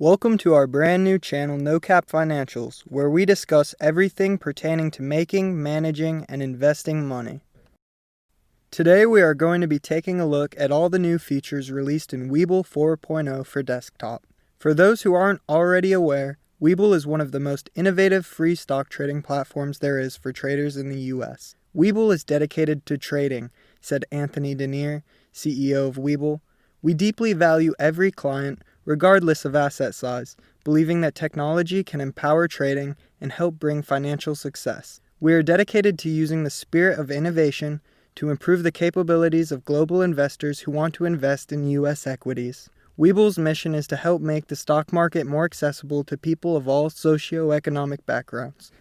Welcome to our brand new channel, No Cap Financials, where we discuss everything pertaining to making, managing, and investing money. Today we are going to be taking a look at all the new features released in Webull 4.0 for desktop. For those who aren't already aware, Webull is one of the most innovative free stock trading platforms there is for traders in the US. Webull is dedicated to trading, said Anthony Denier, CEO of Webull. We deeply value every client, regardless of asset size, believing that technology can empower trading and help bring financial success. We are dedicated to using the spirit of innovation to improve the capabilities of global investors who want to invest in U.S. equities. Webull's mission is to help make the stock market more accessible to people of all socioeconomic backgrounds.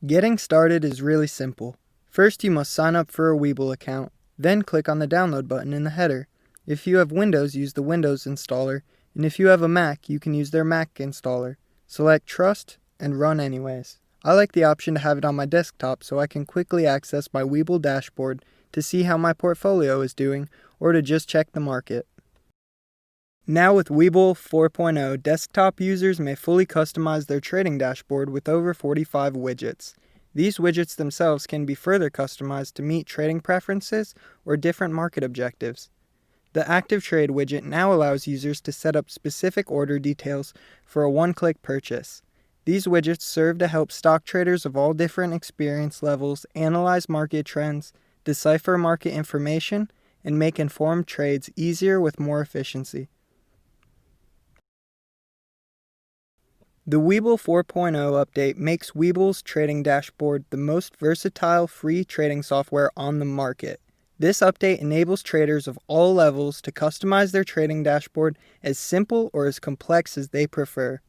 Getting started is really simple. First, you must sign up for a Webull account, then click on the download button in the header. If you have Windows, use the Windows installer, and if you have a Mac, you can use their Mac installer. Select Trust and Run Anyways. I like the option to have it on my desktop so I can quickly access my Webull dashboard to see how my portfolio is doing or to just check the market. Now with Webull 4.0, desktop users may fully customize their trading dashboard with over 45 widgets. These widgets themselves can be further customized to meet trading preferences or different market objectives. The Active Trade widget now allows users to set up specific order details for a one-click purchase. These widgets serve to help stock traders of all different experience levels analyze market trends, decipher market information, and make informed trades easier with more efficiency. The Webull 4.0 update makes Webull's trading dashboard the most versatile free trading software on the market. This update enables traders of all levels to customize their trading dashboard as simple or as complex as they prefer.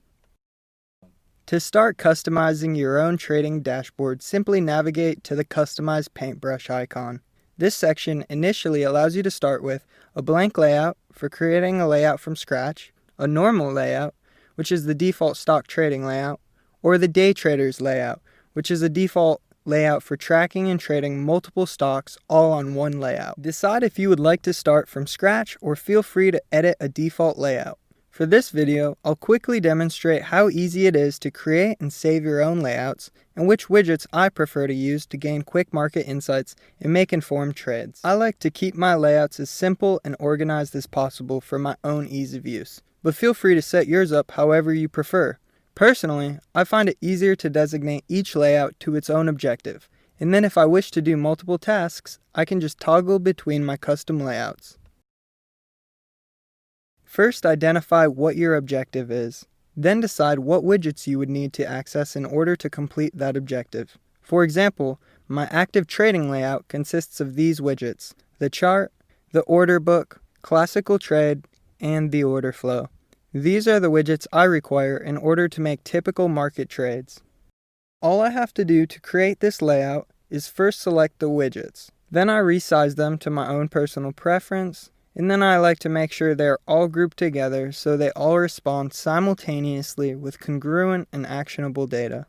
To start customizing your own trading dashboard, simply navigate to the Customize Paintbrush icon. This section initially allows you to start with a blank layout for creating a layout from scratch, a normal layout, which is the default stock trading layout, or the day trader's layout, which is a default layout for tracking and trading multiple stocks all on one layout. Decide if you would like to start from scratch or feel free to edit a default layout. For this video, I'll quickly demonstrate how easy it is to create and save your own layouts and which widgets I prefer to use to gain quick market insights and make informed trades. I like to keep my layouts as simple and organized as possible for my own ease of use, but feel free to set yours up however you prefer. Personally, I find it easier to designate each layout to its own objective, and then if I wish to do multiple tasks, I can just toggle between my custom layouts. First, identify what your objective is. Then decide what widgets you would need to access in order to complete that objective. For example, my active trading layout consists of these widgets: the chart, the order book, classical trade, and the order flow. These are the widgets I require in order to make typical market trades. All I have to do to create this layout is first select the widgets. Then I resize them to my own personal preference, and then I like to make sure they're all grouped together so they all respond simultaneously with congruent and actionable data.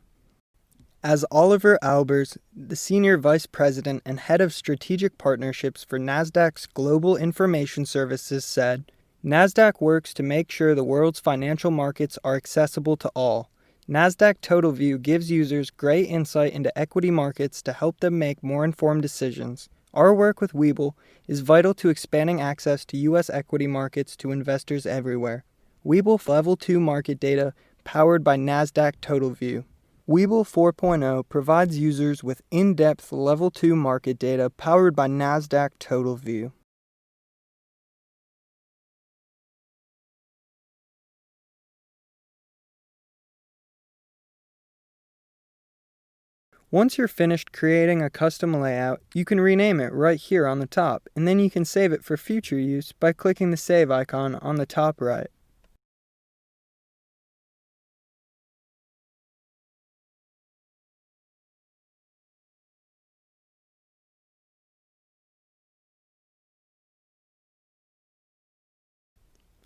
As Oliver Albers, the Senior Vice President and Head of Strategic Partnerships for Nasdaq's Global Information Services, said, "Nasdaq works to make sure the world's financial markets are accessible to all. Nasdaq Total View gives users great insight into equity markets to help them make more informed decisions. Our work with Webull is vital to expanding access to U.S. equity markets to investors everywhere. Webull Level 2 market data powered by Nasdaq Total View." Webull 4.0 provides users with in-depth Level 2 market data powered by Nasdaq Total View. Once you're finished creating a custom layout, you can rename it right here on the top, and then you can save it for future use by clicking the Save icon on the top right.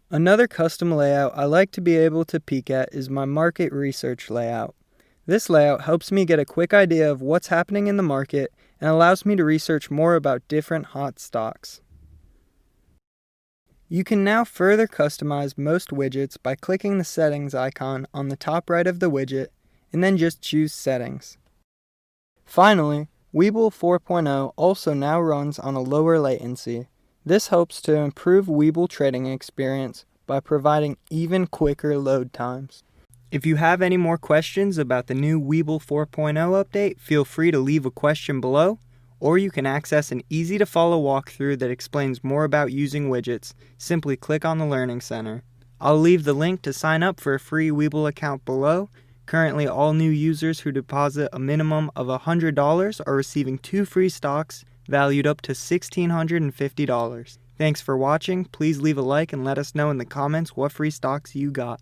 Another custom layout I like to be able to peek at is my market research layout. This layout helps me get a quick idea of what's happening in the market and allows me to research more about different hot stocks. You can now further customize most widgets by clicking the settings icon on the top right of the widget and then just choose settings. Finally, Webull 4.0 also now runs on a lower latency. This helps to improve Webull trading experience by providing even quicker load times. If you have any more questions about the new Webull 4.0 update, feel free to leave a question below, or you can access an easy-to-follow walkthrough that explains more about using widgets. Simply click on the Learning Center. I'll leave the link to sign up for a free Webull account below. Currently, all new users who deposit a minimum of $100 are receiving 2 free stocks valued up to $1,650. Thanks for watching. Please leave a like and let us know in the comments what free stocks you got.